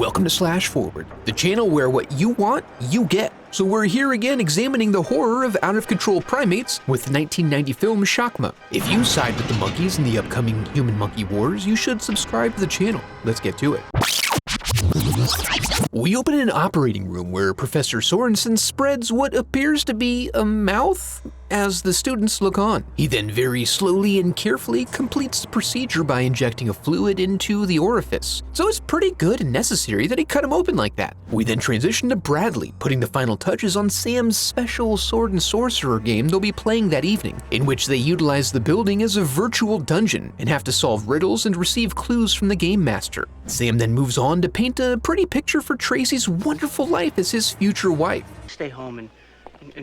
Welcome to Slash Forward, the channel where what you want, you get. So we're here again examining the horror of out-of-control primates with the 1990 film Shakma. If you side with the monkeys in the upcoming human-monkey wars, you should subscribe to the channel. Let's get to it. We open in an operating room where Professor Sorensen spreads what appears to be a mouth as the students look on. He then very slowly and carefully completes the procedure by injecting a fluid into the orifice. So it's pretty good and necessary that he cut him open like that. We then transition to Bradley, putting the final touches on Sam's special sword and sorcerer game they'll be playing that evening, in which they utilize the building as a virtual dungeon and have to solve riddles and receive clues from the game master. Sam then moves on to paint a pretty picture for Tracy's wonderful life as his future wife. Stay home and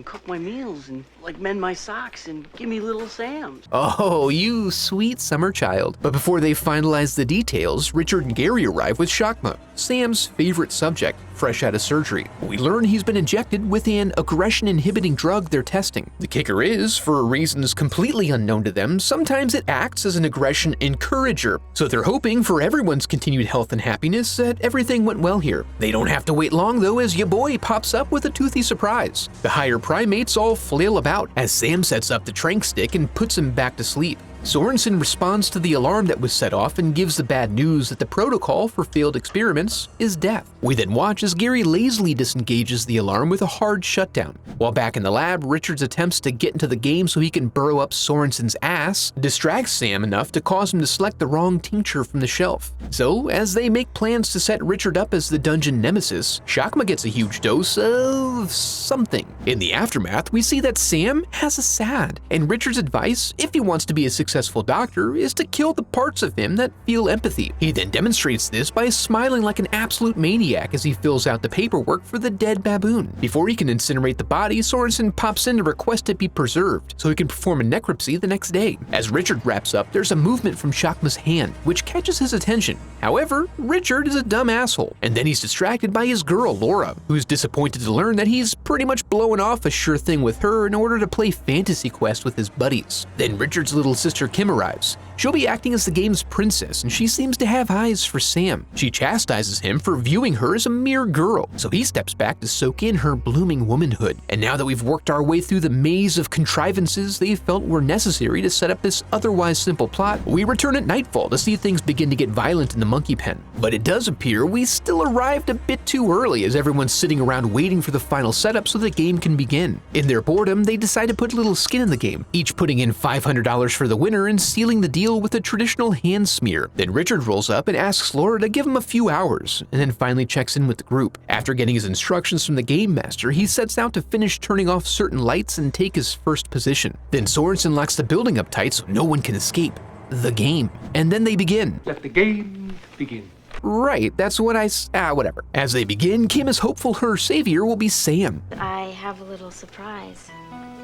cook my meals and like mend my socks and give me little Sam's. Oh, you sweet summer child. But before they finalize the details, Richard and Gary arrive with Shakma, Sam's favorite subject, fresh out of surgery. We learn he's been injected with an aggression-inhibiting drug they're testing. The kicker is, for reasons completely unknown to them, sometimes it acts as an aggression encourager. So they're hoping for everyone's continued health and happiness that everything went well here. They don't have to wait long though, as ya boy pops up with a toothy surprise. The higher primates all flail about as Sam sets up the trank stick and puts him back to sleep. Sorensen responds to the alarm that was set off and gives the bad news that the protocol for failed experiments is death. We then watch as Gary lazily disengages the alarm with a hard shutdown. While back in the lab, Richard's attempts to get into the game so he can burrow up Sorensen's ass distracts Sam enough to cause him to select the wrong tincture from the shelf. So, as they make plans to set Richard up as the dungeon nemesis, Shakma gets a huge dose of something. In the aftermath, we see that Sam has a SAD, and Richard's advice, if he wants to be a successful doctor, is to kill the parts of him that feel empathy. He then demonstrates this by smiling like an absolute maniac as he fills out the paperwork for the dead baboon. Before he can incinerate the body, Sorensen pops in to request it be preserved so he can perform a necropsy the next day. As Richard wraps up, there's a movement from Shakma's hand, which catches his attention. However, Richard is a dumb asshole, and then he's distracted by his girl, Laura, who's disappointed to learn that he's pretty much blowing off a sure thing with her in order to play Fantasy Quest with his buddies. Then Richard's little sister Kim arrives. She'll be acting as the game's princess, and she seems to have eyes for Sam. She chastises him for viewing her as a mere girl, so he steps back to soak in her blooming womanhood. And now that we've worked our way through the maze of contrivances they felt were necessary to set up this otherwise simple plot, we return at nightfall to see things begin to get violent in the monkey pen. But it does appear we still arrived a bit too early, as everyone's sitting around waiting for the final setup so the game can begin. In their boredom, they decide to put a little skin in the game, each putting in $500 for the winner and sealing the deal with a traditional hand smear. Then Richard rolls up and asks Laura to give him a few hours, and then finally checks in with the group. After getting his instructions from the game master, he sets out to finish turning off certain lights and take his first position. Then Sorensen locks the building up tight so no one can escape the game. And then they begin. Let the game begin. Right, that's what whatever. As they begin, Kim is hopeful her savior will be Sam. I have a little surprise.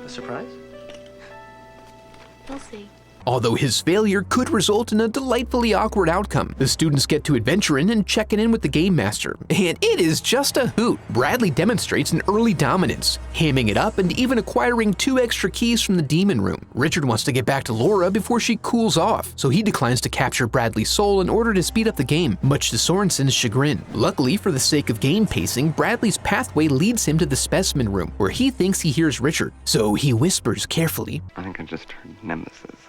A surprise? We'll see. Although his failure could result in a delightfully awkward outcome, the students get to adventure in and check in with the game master, and it is just a hoot. Bradley demonstrates an early dominance, hamming it up and even acquiring 2 extra keys from the demon room. Richard wants to get back to Laura before she cools off, so he declines to capture Bradley's soul in order to speed up the game, much to Sorensen's chagrin. Luckily, for the sake of game pacing, Bradley's pathway leads him to the specimen room, where he thinks he hears Richard, so he whispers carefully, I think I just heard Nemesis.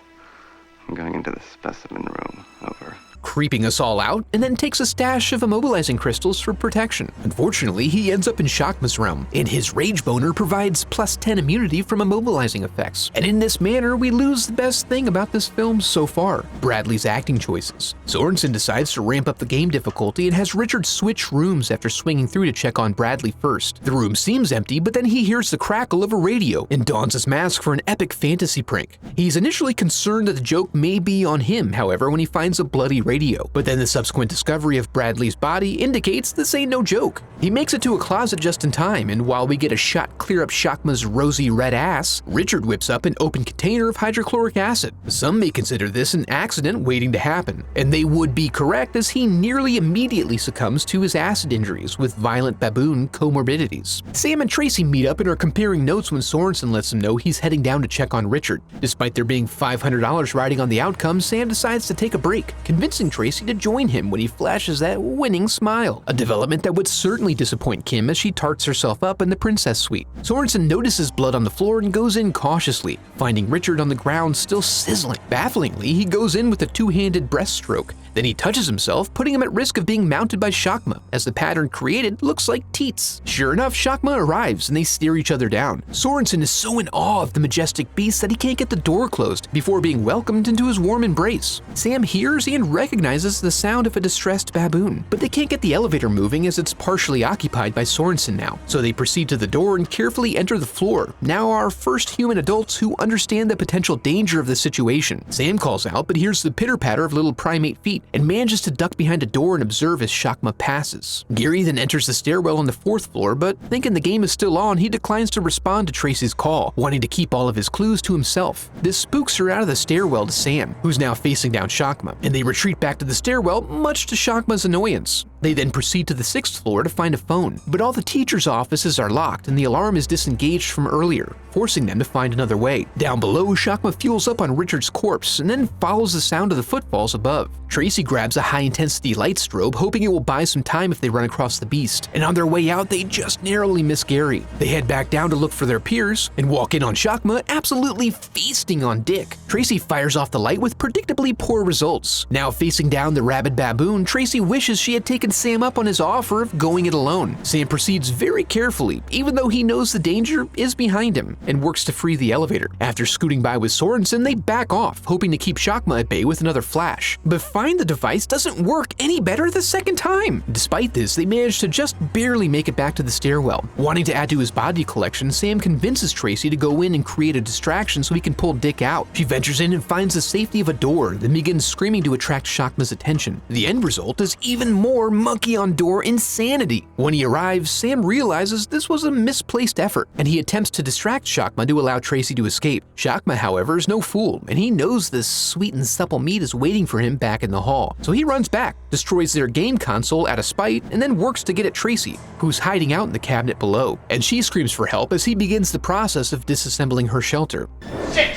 I'm going into the specimen room. Over. Creeping us all out, and then takes a stash of immobilizing crystals for protection. Unfortunately, he ends up in Shakma's realm, and his rage boner provides +10 immunity from immobilizing effects. And in this manner, we lose the best thing about this film so far, Bradley's acting choices. Sorensen decides to ramp up the game difficulty and has Richard switch rooms after swinging through to check on Bradley first. The room seems empty, but then he hears the crackle of a radio and dons his mask for an epic fantasy prank. He's initially concerned that the joke may be on him, however, when he finds a bloody radio, but then the subsequent discovery of Bradley's body indicates this ain't no joke. He makes it to a closet just in time, and while we get a shot clear up Shakma's rosy red ass, Richard whips up an open container of hydrochloric acid. Some may consider this an accident waiting to happen, and they would be correct, as he nearly immediately succumbs to his acid injuries with violent baboon comorbidities. Sam and Tracy meet up and are comparing notes when Sorensen lets him know he's heading down to check on Richard. Despite there being $500 riding on the outcome, Sam decides to take a break, convincing convincing Tracy to join him when he flashes that winning smile, a development that would certainly disappoint Kim as she tarts herself up in the princess suite. Sorensen notices blood on the floor and goes in cautiously, finding Richard on the ground still sizzling. Bafflingly, he goes in with a two-handed breaststroke. Then he touches himself, putting him at risk of being mounted by Shakma, as the pattern created looks like teats. Sure enough, Shakma arrives and they stare each other down. Sorensen is so in awe of the majestic beast that he can't get the door closed before being welcomed into his warm embrace. Sam hears and recognizes the sound of a distressed baboon, but they can't get the elevator moving as it's partially occupied by Sorensen now. So they proceed to the door and carefully enter the floor, now our first human adults who understand the potential danger of the situation. Sam calls out but hears the pitter-patter of little primate feet and manages to duck behind a door and observe as Shakma passes. Gary then enters the stairwell on the 4th floor, but thinking the game is still on, he declines to respond to Tracy's call, wanting to keep all of his clues to himself. This spooks her out of the stairwell to Sam, who's now facing down Shakma, and they retreat back to the stairwell, much to Shakma's annoyance. They then proceed to the 6th floor to find a phone, but all the teachers' offices are locked and the alarm is disengaged from earlier, forcing them to find another way. Down below, Shakma fuels up on Richard's corpse and then follows the sound of the footfalls above. Tracy grabs a high-intensity light strobe, hoping it will buy some time if they run across the beast, and on their way out, they just narrowly miss Gary. They head back down to look for their peers and walk in on Shakma absolutely feasting on Dick. Tracy fires off the light with predictably poor results. Now facing down the rabid baboon, Tracy wishes she had taken Sam up on his offer of going it alone. Sam proceeds very carefully, even though he knows the danger is behind him, and works to free the elevator. After scooting by with Sorensen, they back off, hoping to keep Shakma at bay with another flash. But find the device doesn't work any better the second time. Despite this, they manage to just barely make it back to the stairwell. Wanting to add to his body collection, Sam convinces Tracy to go in and create a distraction so he can pull Dick out. She ventures in and finds the safety of a door, then begins screaming to attract Shakma's attention. The end result is even more monkey-on-door insanity. When he arrives, Sam realizes this was a misplaced effort, and he attempts to distract Shakma to allow Tracy to escape. Shakma, however, is no fool, and he knows this sweet and supple meat is waiting for him back in the hall. So he runs back, destroys their game console out of spite, and then works to get at Tracy, who's hiding out in the cabinet below. And she screams for help as he begins the process of disassembling her shelter. Sit!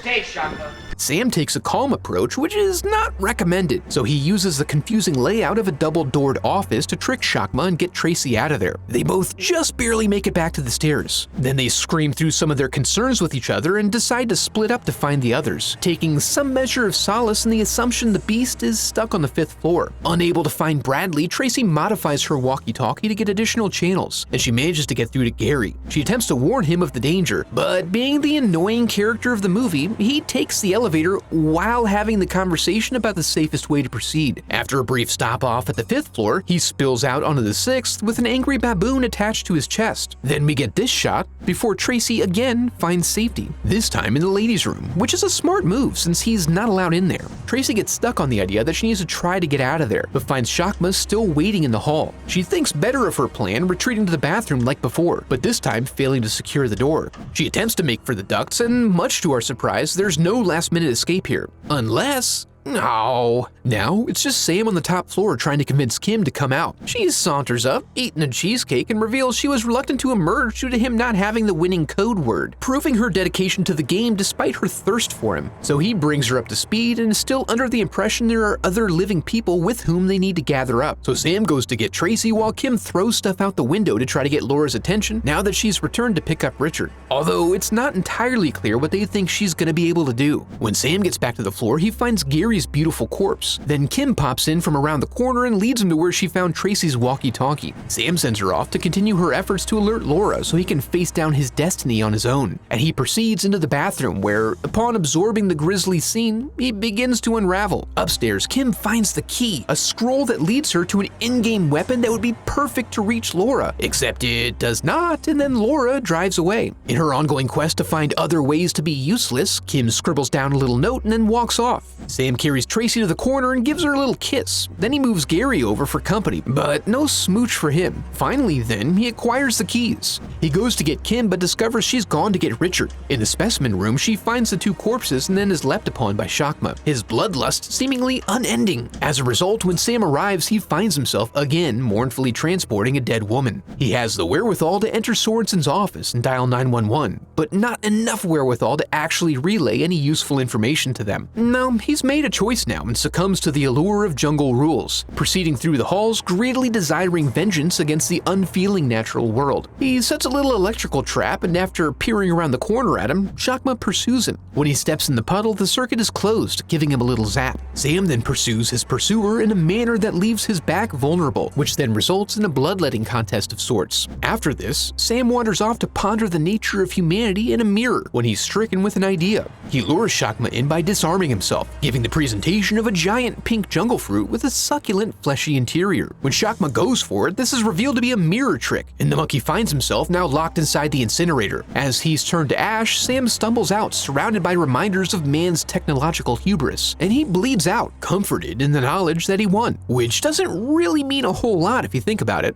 Stay, Shakma. Sam takes a calm approach, which is not recommended, so he uses the confusing layout of a double-doored office to trick Shakma and get Tracy out of there. They both just barely make it back to the stairs. Then they scream through some of their concerns with each other and decide to split up to find the others, taking some measure of solace in the assumption the beast is stuck on the 5th floor. Unable to find Bradley, Tracy modifies her walkie-talkie to get additional channels, and she manages to get through to Gary. She attempts to warn him of the danger, but being the annoying character of the movie, he takes the elevator while having the conversation about the safest way to proceed. After a brief stop off at the 5th floor, he spills out onto the 6th with an angry baboon attached to his chest. Then we get this shot before Tracy again finds safety, this time in the ladies' room, which is a smart move since he's not allowed in there. Tracy gets stuck on the idea that she needs to try to get out of there, but finds Shakma still waiting in the hall. She thinks better of her plan, retreating to the bathroom like before, but this time failing to secure the door. She attempts to make for the ducts, and much to our surprise, there's no last-minute escape here. Unless... no. Now, it's just Sam on the top floor trying to convince Kim to come out. She saunters up, eating a cheesecake, and reveals she was reluctant to emerge due to him not having the winning code word, proving her dedication to the game despite her thirst for him. So he brings her up to speed and is still under the impression there are other living people with whom they need to gather up. So Sam goes to get Tracy while Kim throws stuff out the window to try to get Laura's attention now that she's returned to pick up Richard. Although it's not entirely clear what they think she's going to be able to do. When Sam gets back to the floor, he finds Gary's beautiful corpse. Then Kim pops in from around the corner and leads him to where she found Tracy's walkie-talkie. Sam sends her off to continue her efforts to alert Laura so he can face down his destiny on his own. And he proceeds into the bathroom where, upon absorbing the grisly scene, he begins to unravel. Upstairs, Kim finds the key, a scroll that leads her to an in-game weapon that would be perfect to reach Laura, except it does not, and then Laura drives away. In her ongoing quest to find other ways to be useless, Kim scribbles down a little note and then walks off. Sam carries Tracy to the corner and gives her a little kiss. Then he moves Gary over for company, but no smooch for him. Finally, then, he acquires the keys. He goes to get Kim, but discovers she's gone to get Richard. In the specimen room, she finds the two corpses and then is leapt upon by Shakma, his bloodlust seemingly unending. As a result, when Sam arrives, he finds himself again mournfully transporting a dead woman. He has the wherewithal to enter Sorensen's office and dial 911, but not enough wherewithal to actually relay any useful information to them. No, he's made a choice now and succumbs to the allure of jungle rules, proceeding through the halls, greedily desiring vengeance against the unfeeling natural world. He sets a little electrical trap, and after peering around the corner at him, Chakma pursues him. When he steps in the puddle, the circuit is closed, giving him a little zap. Sam then pursues his pursuer in a manner that leaves his back vulnerable, which then results in a bloodletting contest of sorts. After this, Sam wanders off to ponder the nature of humanity in a mirror when he's stricken with an idea. He lures Chakma in by disarming himself, giving the presentation of a giant pink jungle fruit with a succulent, fleshy interior. When Chakma goes for it, this is revealed to be a mirror trick, and the monkey finds himself now locked inside the incinerator. As he's turned to ash, Sam stumbles out, surrounded by reminders of man's technological hubris, and he bleeds out, comforted in the knowledge that he won, which doesn't really mean a whole lot if you think about it.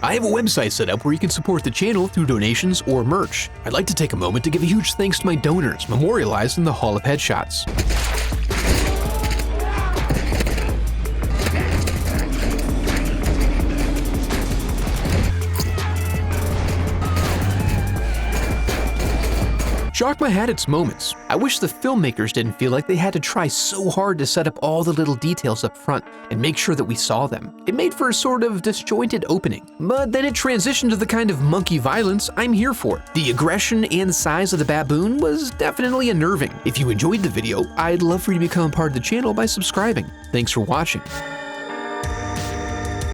I have a website set up where you can support the channel through donations or merch. I'd like to take a moment to give a huge thanks to my donors, memorialized in the Hall of Headshots. Chakma had its moments. I wish the filmmakers didn't feel like they had to try so hard to set up all the little details up front and make sure that we saw them. It made for a sort of disjointed opening, but then it transitioned to the kind of monkey violence I'm here for. The aggression and size of the baboon was definitely unnerving. If you enjoyed the video, I'd love for you to become a part of the channel by subscribing. Thanks for watching.